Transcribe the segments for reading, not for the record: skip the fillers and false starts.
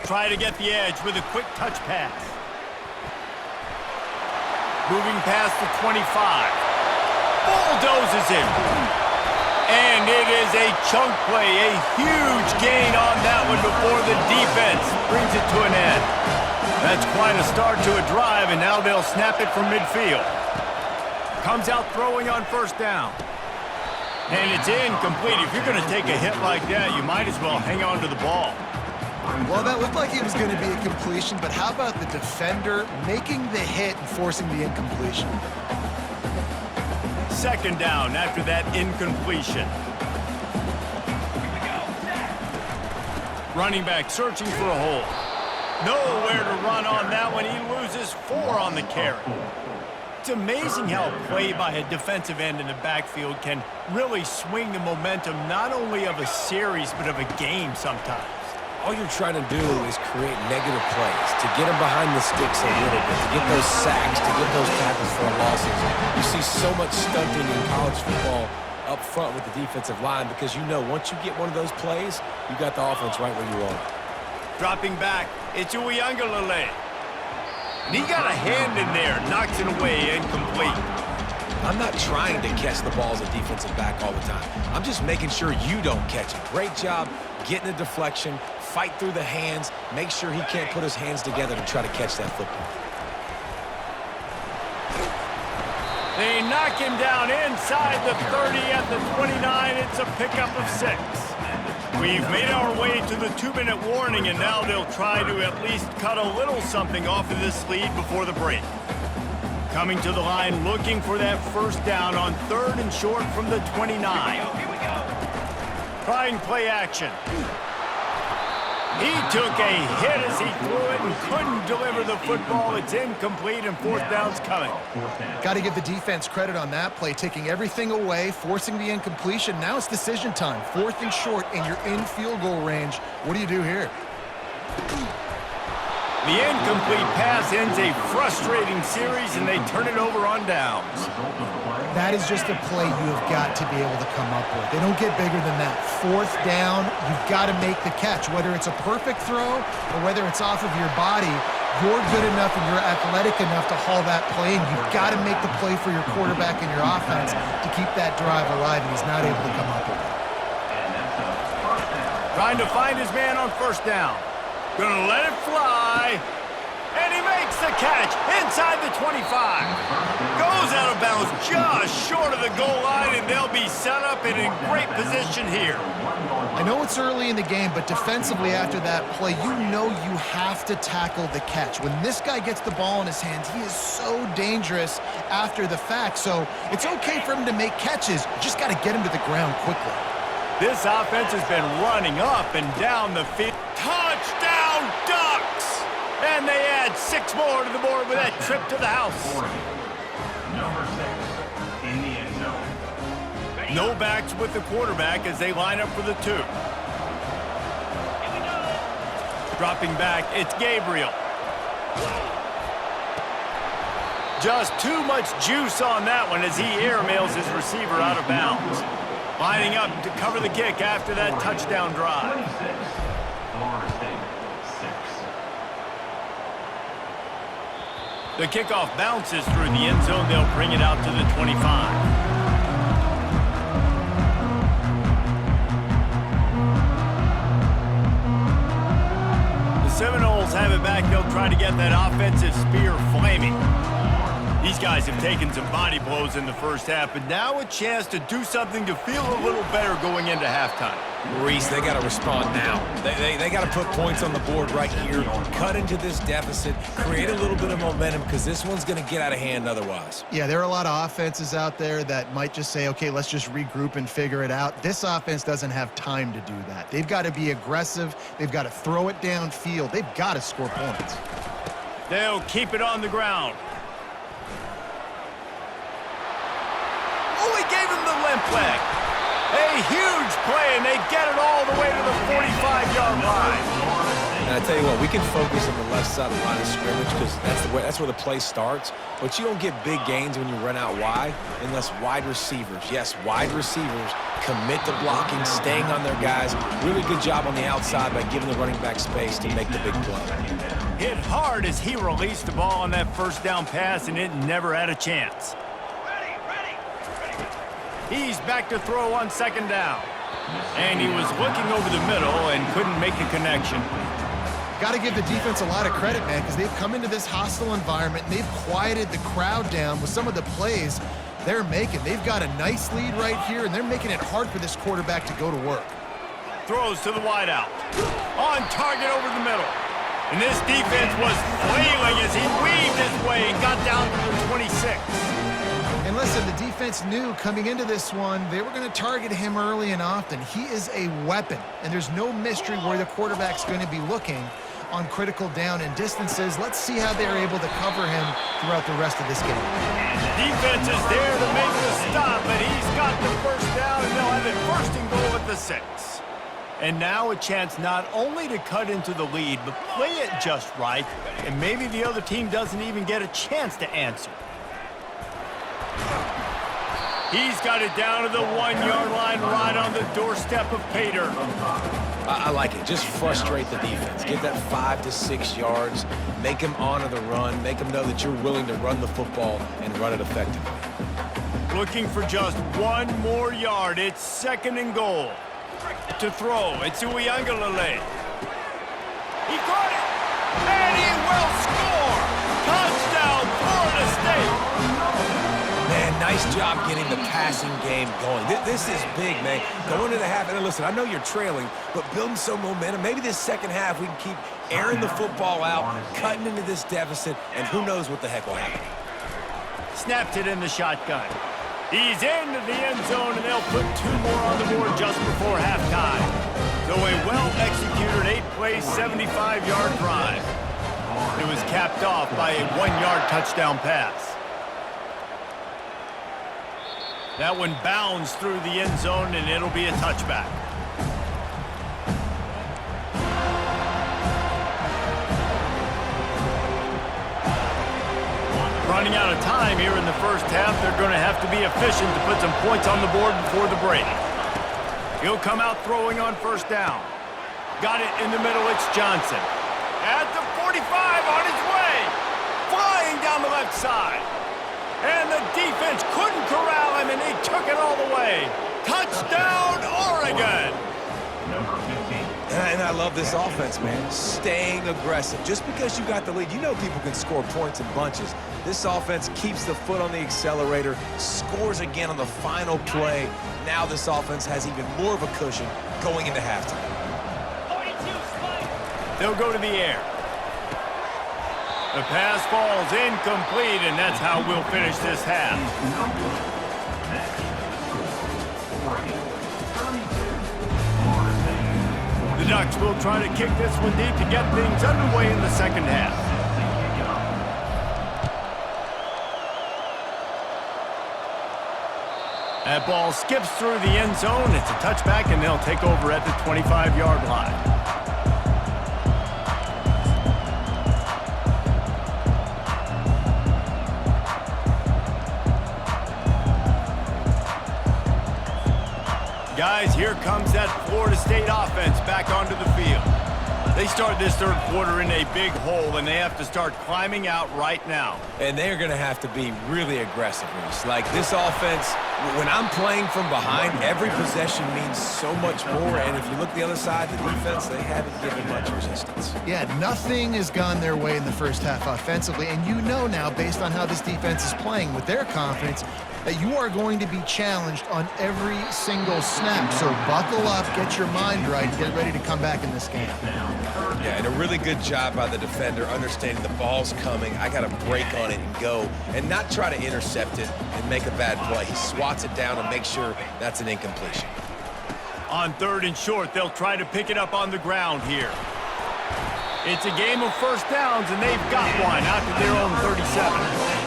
Try to get the edge with a quick touch pass. Moving past the 25. Bulldozes it. And it is a chunk play, a huge gain on that one before the defense brings it to an end. That's quite a start to a drive, and now they'll snap it from midfield. Comes out throwing on first down. And it's incomplete. If you're going to take a hit like that, you might as well hang on to the ball. Well, that looked like it was going to be a completion, but how about the defender making the hit and forcing the incompletion? Second down after that incompletion. Running back searching for a hole. Nowhere to run on that one. He loses 4 on the carry. It's amazing how a play by a defensive end in the backfield can really swing the momentum not only of a series but of a game sometimes. All you're trying to do is create negative plays, to get them behind the sticks a little bit, to get those sacks, to get those tackles for losses. You see so much stunting in college football up front with the defensive line because you know once you get one of those plays, you got the offense right where you want it. Dropping back, it's Uiagalelei. And he got a hand in there, knocks it away, incomplete. I'm not trying to catch the ball as a defensive back all the time. I'm just making sure you don't catch it. Great job getting a deflection, fight through the hands, make sure he can't put his hands together to try to catch that football. They knock him down inside the 30 at the 29. It's a pickup of 6. We've made our way to the 2-minute warning, and now they'll try to at least cut a little something off of this lead before the break. Coming to the line, looking for that first down on 3rd and short from the 29. Trying play action. He took a hit as he threw it and couldn't deliver the football. It's incomplete, and 4th down's coming. Got to give the defense credit on that play, taking everything away, forcing the incompletion. Now it's decision time. 4th and short, and you're in field goal range. What do you do here? The incomplete pass ends a frustrating series, and they turn it over on downs. That is just a play you have got to be able to come up with. They don't get bigger than that. 4th down, you've got to make the catch. Whether it's a perfect throw or whether it's off of your body, you're good enough and you're athletic enough to haul that play, and you've got to make the play for your quarterback and your offense to keep that drive alive, and he's not able to come up with it. Trying to find his man on first down. Gonna let it fly. And he makes the catch inside the 25. Goes out of bounds just short of the goal line, and they'll be set up and in great position here. I know it's early in the game, but defensively after that play, you know you have to tackle the catch. When this guy gets the ball in his hands, he is so dangerous after the fact. So it's okay for him to make catches. You just got to get him to the ground quickly. This offense has been running up and down the field. Touchdown, Ducks! And they add 6 more to the board with that trip to the house. Number 6 in the end zone. No backs with the quarterback as they line up for the 2. Dropping back, it's Gabriel. Just too much juice on that one as he airmails his receiver out of bounds. Lining up to cover the kick after that touchdown drive. 26, Florida State, 6. The kickoff bounces through the end zone. They'll bring it out to the 25. The Seminoles have it back. They'll try to get that offensive spear flaming. These guys have taken some body blows in the first half, but now a chance to do something to feel a little better going into halftime. Reese, they got to respond now. They got to put points on the board right here, cut into this deficit, create a little bit of momentum because this one's going to get out of hand otherwise. Yeah, there are a lot of offenses out there that might just say, okay, let's just regroup and figure it out. This offense doesn't have time to do that. They've got to be aggressive. They've got to throw it downfield. They've got to score points. They'll keep it on the ground. Oh, he gave him the limp leg. A huge play, and they get it all the way to the 45-yard line. Now, I tell you what, we can focus on the left side of the line of scrimmage because that's where the play starts. But you don't get big gains when you run out wide unless wide receivers, yes, wide receivers, commit to blocking, staying on their guys. Really good job on the outside by giving the running back space to make the big play. Hit hard as he released the ball on that first down pass, and it never had a chance. He's back to throw on second down. And he was looking over the middle and couldn't make a connection. Got to give the defense a lot of credit, man, because they've come into this hostile environment and they've quieted the crowd down with some of the plays they're making. They've got a nice lead right here, and they're making it hard for this quarterback to go to work. Throws to the wideout. On target over the middle. And this defense was flailing as he weaved his way and got down to the 26. And listen, the defense knew coming into this one, they were going to target him early and often. He is a weapon, and there's no mystery where the quarterback's going to be looking on critical down and distances. Let's see how they're able to cover him throughout the rest of this game. Defense is there to make the stop, but he's got the first down, and they'll have it first and goal at the 6. And now a chance not only to cut into the lead, but play it just right, and maybe the other team doesn't even get a chance to answer. He's got it down to the 1-yard line right on the doorstep of Pater. I like it. Just frustrate the defense. Get that 5 to 6 yards. Make them honor the run. Make them know that you're willing to run the football and run it effectively. Looking for just one more yard. It's second and goal. To throw, it's Uiagalelei. He caught it, and he will score! Touchdown, Florida State! Man, nice job getting the passing game going. This is big, man. Going into the half, and listen, I know you're trailing, but building some momentum. Maybe this second half we can keep airing the football out, cutting into this deficit, and who knows what the heck will happen. Snapped it in the shotgun. He's into the end zone, and they'll put 2 more on the board just before halftime. So a well-executed 8-play, 75-yard drive. It was capped off by a 1-yard touchdown pass. That one bounds through the end zone, and it'll be a touchback. Running out of time here in the first half. They're going to have to be efficient to put some points on the board before the break. He'll come out throwing on first down. Got it in the middle. It's Johnson. At the 45 on his way. Flying down the left side. And the defense couldn't corral him, and he took it all the way. Touchdown, Oregon! And I love this offense, man. Staying aggressive. Just because you got the lead, you know people can score points in bunches. This offense keeps the foot on the accelerator, scores again on the final play. Now this offense has even more of a cushion going into halftime. They'll go to the air. The pass falls incomplete, and that's how we'll finish this half. The Ducks will try to kick this one deep to get things underway in the second half. That ball skips through the end zone. It's a touchback, and they'll take over at the 25-yard line. Guys, here comes that Florida State offense back onto the field. They start this third quarter in a big hole, and they have to start climbing out right now. And they're going to have to be really aggressive, Reese. Like this offense, when I'm playing from behind, every possession means so much more. And if you look the other side, the defense, they haven't given much resistance. Yeah, nothing has gone their way in the first half offensively. And you know now, based on how this defense is playing with their confidence, that you are going to be challenged on every single snap. So buckle up, get your mind right, and get ready to come back in this game. Yeah, and a really good job by the defender understanding the ball's coming. I got to break on it and go and not try to intercept it and make a bad play. He swats it down and makes sure that's an incompletion. On third and short, they'll try to pick it up on the ground here. It's a game of first downs, and they've got one out to their own 37.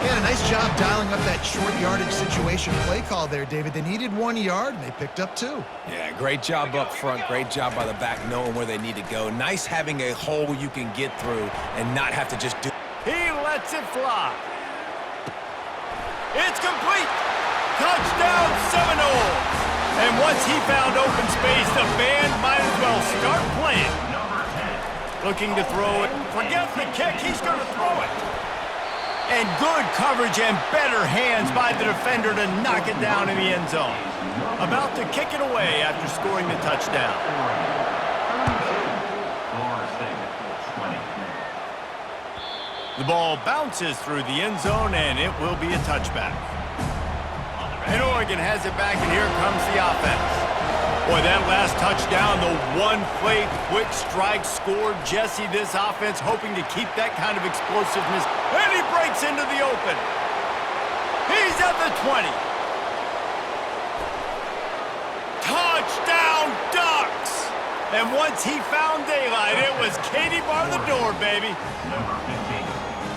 Yeah, a nice job dialing up that short yardage situation play call there, David. They needed 1 yard, and they picked up 2. Yeah, great job up front. Great job by the back knowing where they need to go. Nice having a hole you can get through and not have to just do. He lets it fly. It's complete. Touchdown Seminoles. And once he found open space, the band might as well start playing. Looking to throw it. Forget the kick. He's going to throw it. And good coverage and better hands by the defender to knock it down in the end zone. About to kick it away after scoring the touchdown. The ball bounces through the end zone, and it will be a touchback. And Oregon has it back, and here comes the offense. Boy, that last touchdown, the one-play quick strike scored. Jesse, this offense hoping to keep that kind of explosiveness. And he breaks into the open. He's at the 20. Touchdown Ducks! And once he found daylight, it was Katie bar the door, baby.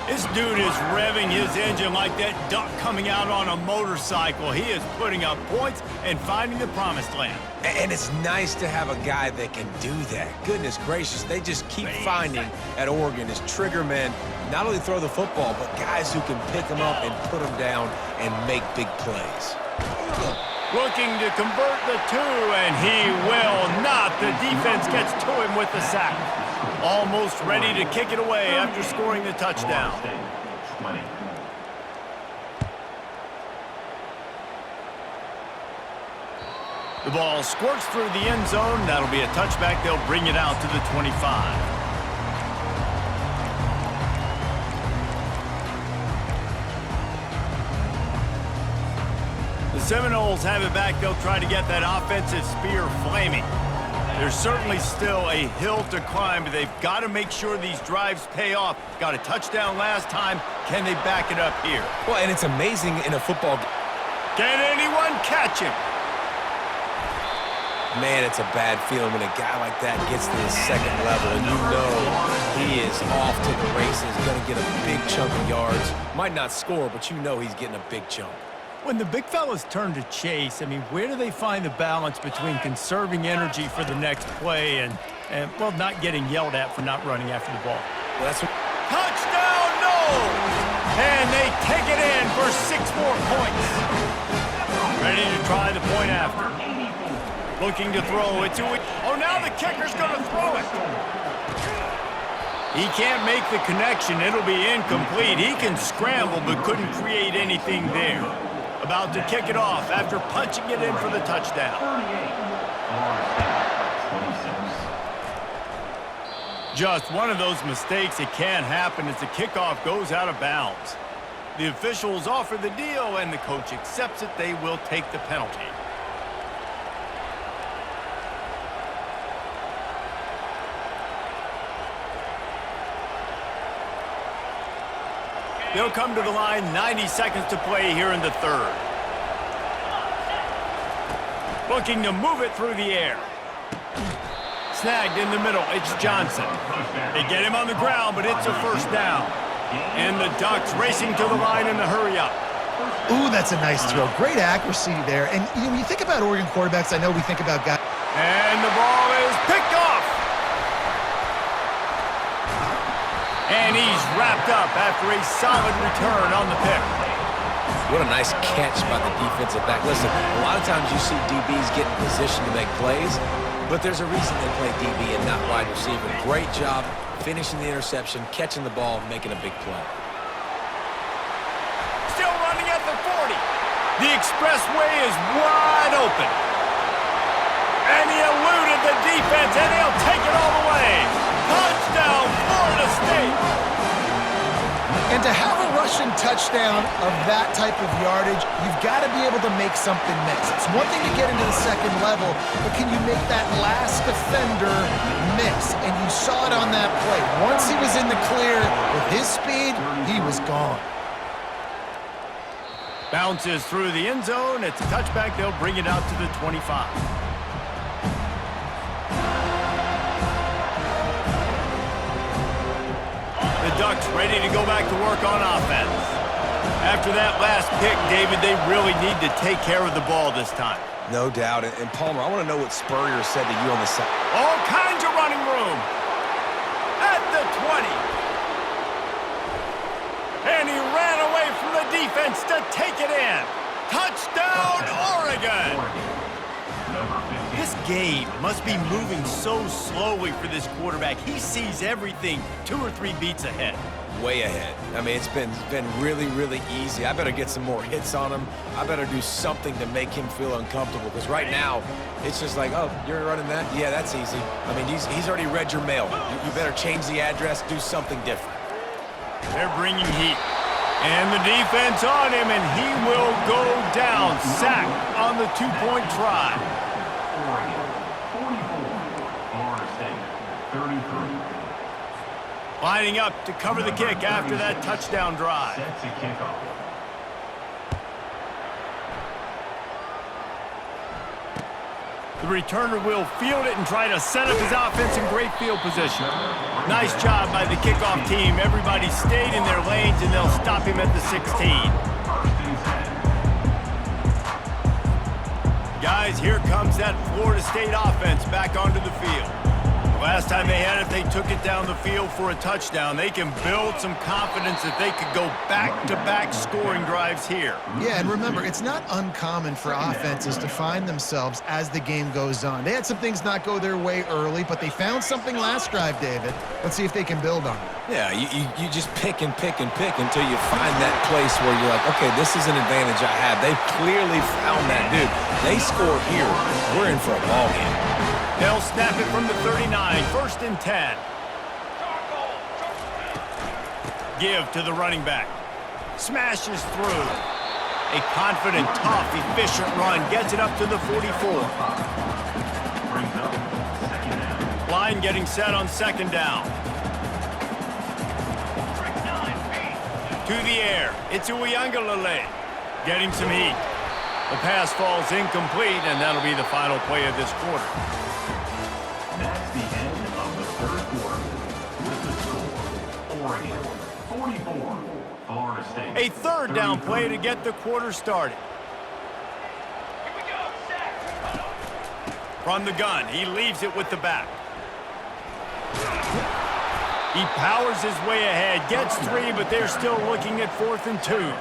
This dude is revving his engine like that duck coming out on a motorcycle. He is putting up points and finding the promised land. And it's nice to have a guy that can do that. Goodness gracious, they just keep finding at Oregon is trigger men, not only throw the football, but guys who can pick them up and put them down and make big plays. Looking to convert the 2, and he will not. The defense gets to him with the sack. Almost ready to kick it away after scoring the touchdown. The ball squirts through the end zone. That'll be a touchback. They'll bring it out to the 25. The Seminoles have it back. They'll try to get that offensive spear flaming. There's certainly still a hill to climb, but they've got to make sure these drives pay off. Got a touchdown last time. Can they back it up here? Well, and it's amazing in a football game. Can anyone catch him? Man, it's a bad feeling when a guy like that gets to his second level, and you know he is off to the races, going to get a big chunk of yards. Might not score, but you know he's getting a big chunk. When the big fellas turn to chase, I mean, where do they find the balance between conserving energy for the next play and well, not getting yelled at for not running after the ball? Well, that's what... Touchdown, no! And they take it in for 6 more points. Ready to try the point after. Looking to throw it to it. Oh, now the kicker's going to throw it. He can't make the connection. It'll be incomplete. He can scramble but couldn't create anything there. About to kick it off after punching it in for the touchdown. Just one of those mistakes that can happen as the kickoff goes out of bounds. The officials offer the deal, and the coach accepts it. They will take the penalty. They'll come to the line, 90 seconds to play here in the third. Looking to move it through the air. Snagged in the middle, it's Johnson. They get him on the ground, but it's a first down. And the Ducks racing to the line in the hurry-up. Ooh, that's a nice throw. Great accuracy there. And you know, when you think about Oregon quarterbacks, I know we think about guys. And the ball is picked off. And he's wrapped up after a solid return on the pick. What a nice catch by the defensive back. Listen, a lot of times you see DBs get in position to make plays, but there's a reason they play DB and not wide receiver. Great job finishing the interception, catching the ball, making a big play. Still running at the 40. The expressway is wide open. And he eluded the defense, and he'll take it all the way. Touchdown, Florida State. And to have a rushing touchdown of that type of yardage, you've got to be able to make something miss. It's one thing to get into the second level, but can you make that last defender miss? And you saw it on that play. Once he was in the clear with his speed, he was gone. Bounces through the end zone. It's a touchback. They'll bring it out to the 25. The Ducks ready to go back to work on offense. After that last pick, David, they really need to take care of the ball this time. No doubt. And Palmer, I want to know what Spurrier said to you on the side. All kinds of running room. At the 20. And he ran away from the defense to take it in. Touchdown, Oregon! This game must be moving so slowly for this quarterback. He sees everything 2 or 3 beats ahead. Way ahead. I mean, it's been really, really easy. I better get some more hits on him. I better do something to make him feel uncomfortable, because right now, it's just like, oh, you're running that? Yeah, that's easy. I mean, he's already read your mail. You better change the address, do something different. They're bringing heat. And the defense on him, and he will go down. Sacked on the 2-point try. Oregon, 44. Florida State, 33. Lining up to cover the kick after that touchdown drive. Sets a kickoff. The returner will field it and try to set up his offense in great field position. Nice job by the kickoff team. Everybody stayed in their lanes, and they'll stop him at the 16. Guys, here comes that Florida State offense back onto the field. Last time they had it, they took it down the field for a touchdown. They can build some confidence that they could go back-to-back scoring drives here. Yeah, and remember, it's not uncommon for offenses to find themselves as the game goes on. They had some things not go their way early, but they found something last drive, David. Let's see if they can build on it. Yeah, you just pick and pick and pick until you find that place where you're like, okay, this is an advantage I have. They've clearly found that, dude. They score here, we're in for a ball game. They'll snap it from the 39, 1st and 10. Give to the running back. Smashes through. A confident, tough, efficient run. Gets it up to the 44. Brings up second down. Line getting set on 2nd down. To the air. It's Uiagalelei. Getting some heat. The pass falls incomplete, and that'll be the final play of this quarter. That's the end of the third quarter. With the score, Oregon, 44, Florida State. A 3rd down play to get the quarter started. From the gun, he leaves it with the back. He powers his way ahead, gets 3, but they're still looking at 4th and 2.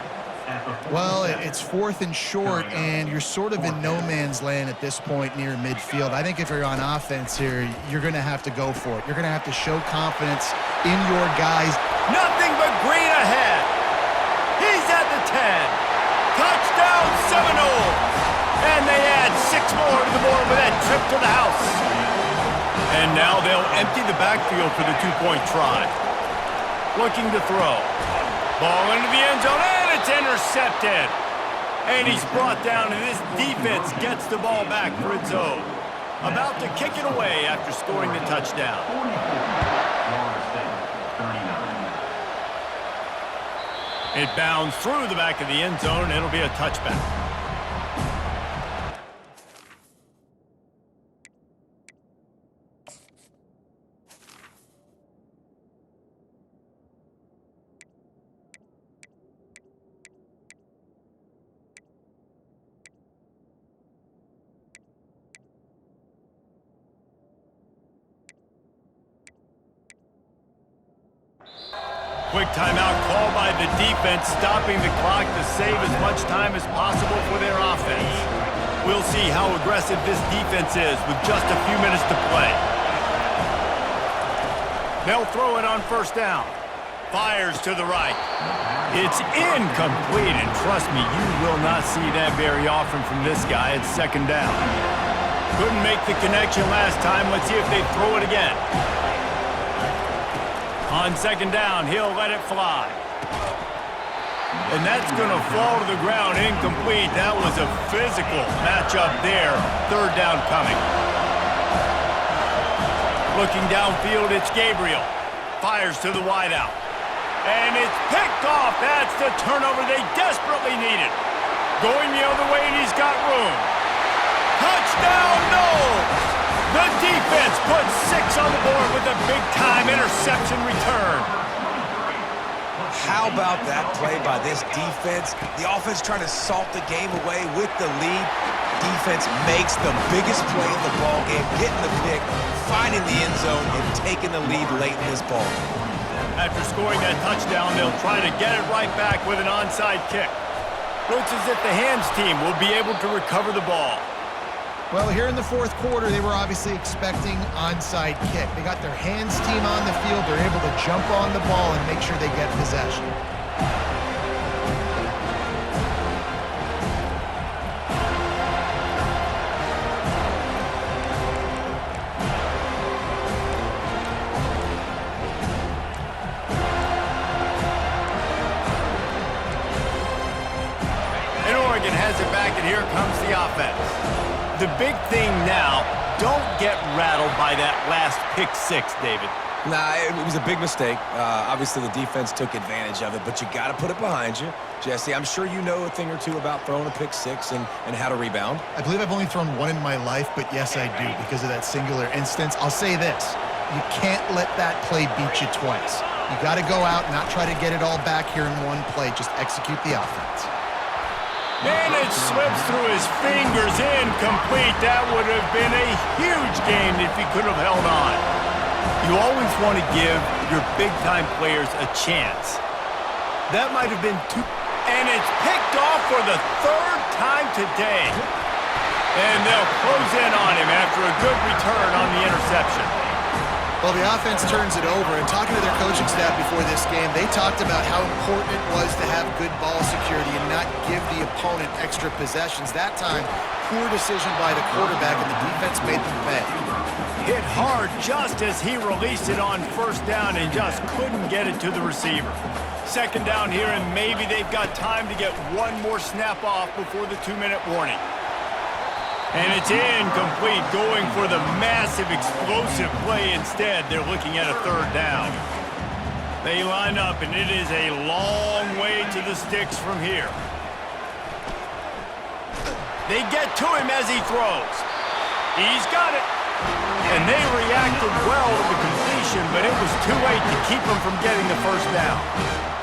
Well, it's 4th and short, and you're sort of in no man's land at this point near midfield. I think if you're on offense here, you're going to have to go for it. You're going to have to show confidence in your guys. Nothing but green ahead. He's at the 10. Touchdown Seminoles. And they add 6 more to the board with that trip to the house. And now they'll empty the backfield for the 2-point try. Looking to throw. Ball into the end zone, and it's intercepted. And he's brought down, and this defense gets the ball back for its own. About to kick it away after scoring the touchdown. Florida State, 39. It bounds through the back of the end zone, and it'll be a touchback. Quick timeout call by the defense, stopping the clock to save as much time as possible for their offense. We'll see how aggressive this defense is with just a few minutes to play. They'll throw it on 1st down. Fires to the right. It's incomplete, and trust me, you will not see that very often from this guy at 2nd down. Couldn't make the connection last time. Let's see if they throw it again. On 2nd down, he'll let it fly. And that's going to fall to the ground incomplete. That was a physical matchup there. 3rd down coming. Looking downfield, it's Gabriel. Fires to the wideout. And it's picked off. That's the turnover they desperately needed. Going the other way, and he's got room. Touchdown, Noles! The defense puts 6 on the board with a big-time interception return. How about that play by this defense? The offense trying to salt the game away with the lead. Defense makes the biggest play in the ball game, getting the pick, finding the end zone, and taking the lead late in this ball. After scoring that touchdown, they'll try to get it right back with an onside kick. Looks as if the hands team will be able to recover the ball. Well, here in the fourth quarter, they were obviously expecting onside kick. They got their hands team on the field. They're able to jump on the ball and make sure they get possession. And Oregon has it back, and here comes the offense. The big thing now, don't get rattled by that last pick six, David. Nah, it was a big mistake. Obviously, the defense took advantage of it, but you got to put it behind you. Jesse, I'm sure you know a thing or two about throwing a pick six and how to rebound. I believe I've only thrown one in my life, but yes, I do because of that singular instance. I'll say this. You can't let that play beat you twice. You got to go out and not try to get it all back here in one play. Just execute the offense. And it slips through his fingers, incomplete. That would have been a huge gain if he could have held on. You always want to give your big-time players a chance. That might have been too... And it's picked off for the third time today. And they'll close in on him after a good return on the interception. Well, the offense turns it over, and talking to their coaching staff before this game, they talked about how important it was to have good ball security and not give the opponent extra possessions. That time, poor decision by the quarterback, and the defense made them pay. Hit hard just as he released it on first down and just couldn't get it to the receiver. Second down here, and maybe they've got time to get one more snap off before the 2-minute warning. And it's incomplete, going for the massive explosive play instead. They're looking at a third down. They line up, and it is a long way to the sticks from here. They get to him as he throws. He's got it. And they reacted well to the completion, but it was too late to keep him from getting the first down.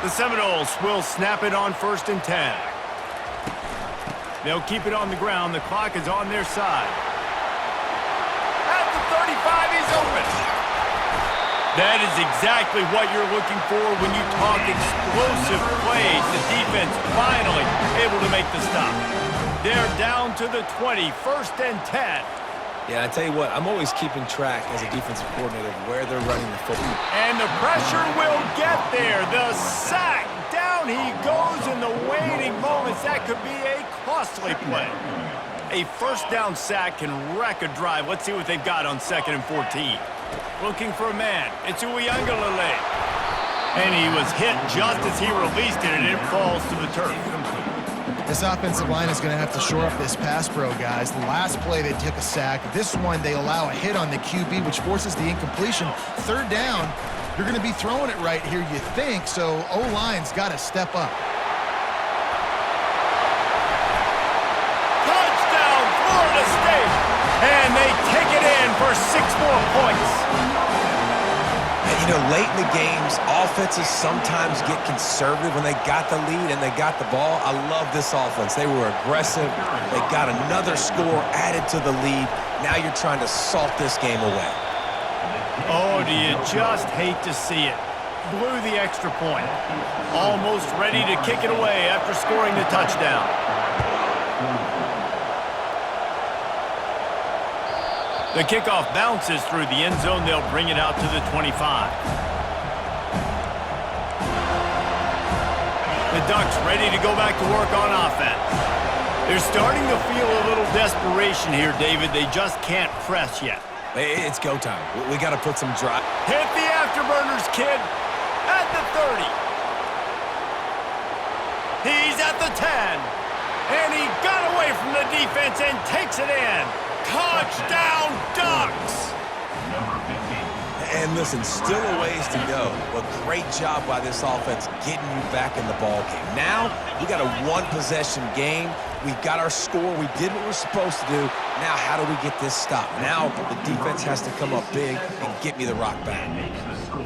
The Seminoles will snap it on 1st and 10. They'll keep it on the ground. The clock is on their side. At the 35, he's open. That is exactly what you're looking for when you talk explosive plays. The defense finally able to make the stop. They're down to the 20, 1st and 10. Yeah, I tell you what, I'm always keeping track as a defensive coordinator of where they're running the football. And the pressure will get there. The sack. Down he goes in the waiting moments. That could be a costly play. A first down sack can wreck a drive. Let's see what they've got on 2nd and 14. Looking for a man. It's Uiagalelei. And he was hit just as he released it, and it falls to the turf. This offensive line is going to have to shore up this pass pro, guys. The last play, they took a sack. This one, they allow a hit on the QB, which forces the incompletion. Third down, you're going to be throwing it right here, you think, so O-line's got to step up. Touchdown, Florida State! And they take it in for 6 more points. And, you know, late in the games, offenses sometimes get conservative when they got the lead and they got the ball. I love this offense. They were aggressive. They got another score added to the lead. Now you're trying to salt this game away. Oh, do you just hate to see it? Blew the extra point. Almost ready to kick it away after scoring the touchdown. The kickoff bounces through the end zone. They'll bring it out to the 25. The Ducks ready to go back to work on offense. They're starting to feel a little desperation here, David. They just can't press yet. It's go time. We got to put some drive. Hit the afterburners, kid. At the 30. He's at the 10. And he got away from the defense and takes it in. Touchdown, Ducks! And listen, still a ways to go, but great job by this offense getting you back in the ball game. Now, we got a one-possession game. We got our score. We did what we're supposed to do. Now, how do we get this stopped? Now, the defense has to come up big and get me the rock back. Makes the score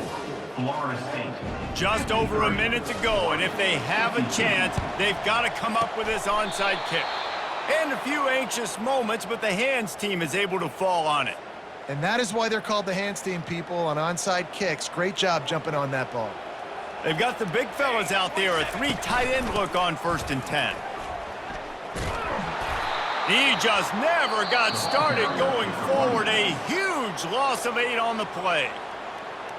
Florida State. Just over a minute to go, and if they have a chance, they've got to come up with this onside kick. And a few anxious moments, but the hands team is able to fall on it. And that is why they're called the hands team, people, on onside kicks. Great job jumping on that ball. They've got the big fellas out there, a 3 tight end look on 1st and 10. He just never got started going forward. A huge loss of 8 on the play.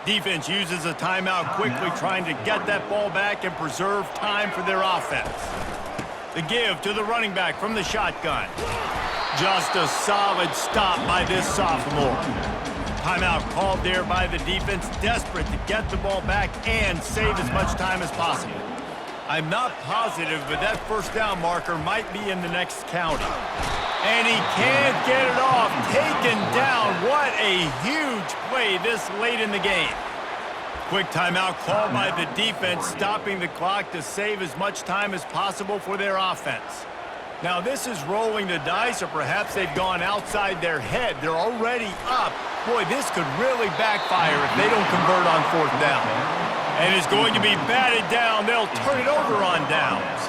Defense uses a timeout quickly, trying to get that ball back and preserve time for their offense. The give to the running back from the shotgun. Just a solid stop by this sophomore. Timeout called there by the defense, desperate to get the ball back and save as much time as possible. I'm not positive, but that 1st down marker might be in the next county. And he can't get it off. Taken down. What a huge play this late in the game. Quick timeout called by the defense, stopping the clock to save as much time as possible for their offense. Now this is rolling the dice, or perhaps they've gone outside their head. They're already up. Boy, this could really backfire if they don't convert on 4th down. And it's going to be batted down. They'll turn it over on downs.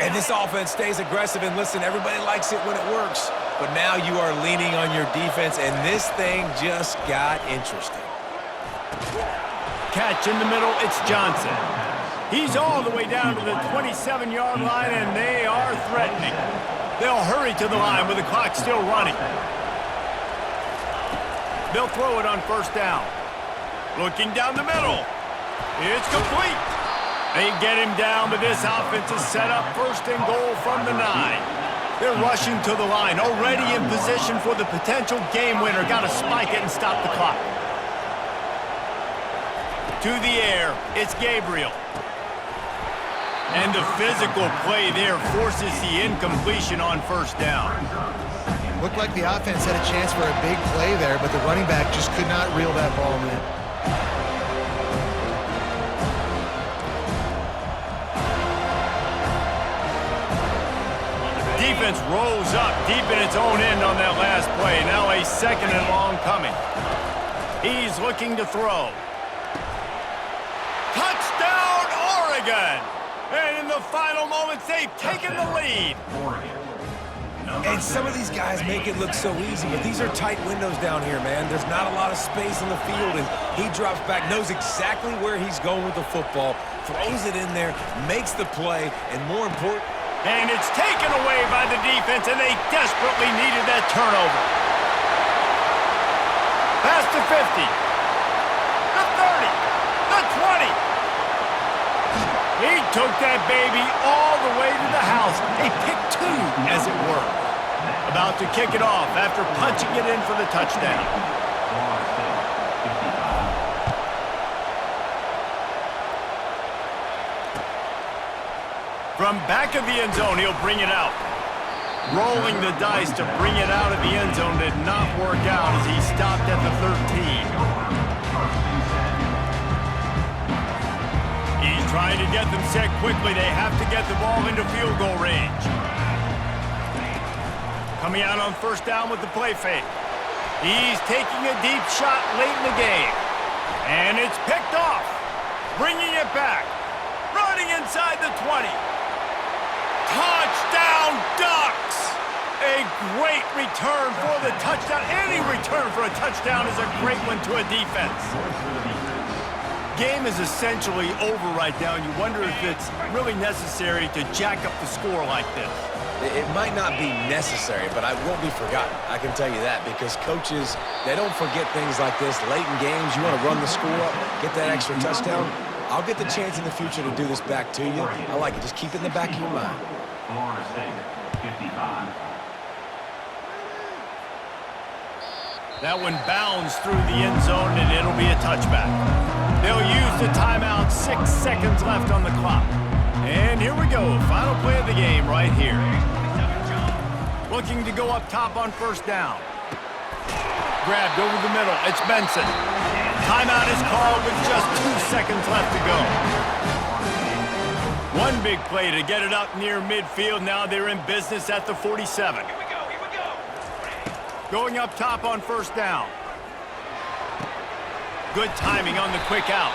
And this offense stays aggressive, and listen, everybody likes it when it works. But now you are leaning on your defense, and this thing just got interesting. Catch in the middle, it's Johnson. He's all the way down to the 27-yard line, and they are threatening. They'll hurry to the line with the clock still running. They'll throw it on 1st down. Looking down the middle. It's complete. They get him down, but this offense is set up 1st and goal from the 9. They're rushing to the line, already in position for the potential game winner. Got to spike it and stop the clock. To the air, it's Gabriel. And the physical play there forces the incompletion on 1st down. Looked like the offense had a chance for a big play there, but the running back just could not reel that ball in. Defense rolls up deep in its own end on that last play. Now a 2nd and long coming. He's looking to throw. Touchdown, Oregon! And in the final moments, they've taken the lead. And some of these guys make it look so easy, but these are tight windows down here, man. There's not a lot of space in the field, and he drops back, knows exactly where he's going with the football, throws it in there, makes the play, and more important... And it's taken away by the defense, and they desperately needed that turnover. Past the 50. The 30. The 20. He took that baby all the way to the house. A pick 2, as it were. About to kick it off after punching it in for the touchdown. From back of the end zone, he'll bring it out. Rolling the dice to bring it out of the end zone did not work out as he stopped at the 13. He's trying to get them set quickly. They have to get the ball into field goal range. Coming out on 1st down with the play fake. He's taking a deep shot late in the game. And it's picked off. Bringing it back. Running inside the 20. Touchdown, Ducks! A great return for the touchdown. Any return for a touchdown is a great one to a defense. Game is essentially over right now, and you wonder if it's really necessary to jack up the score like this. It might not be necessary, but it won't be forgotten. I can tell you that, because coaches, they don't forget things like this. Late in games, you want to run the score up, get that extra touchdown. I'll get the chance in the future to do this back to you. I like it. Just keep it in the back of your mind. Florida State, 55. That one bounds through the end zone, and it'll be a touchback. They'll use the timeout. 6 seconds left on the clock. And here we go. Final play of the game right here. Looking to go up top on 1st down. Grabbed over the middle. It's Benson. Timeout is called with just 2 seconds left to go. One big play to get it up near midfield. Now they're in business at the 47. Here we go. Going up top on 1st down. Good timing on the quick out.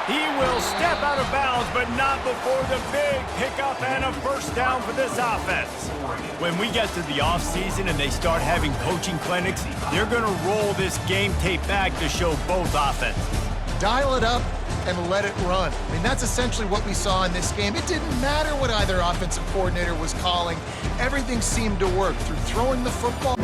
He will step out of bounds, but not before the big pickup and a first down for this offense. When we get to the offseason and they start having coaching clinics, they're going to roll this game tape back to show both offenses. Dial it up and let it run. I mean, that's essentially what we saw in this game. It didn't matter what either offensive coordinator was calling. Everything seemed to work through throwing the football.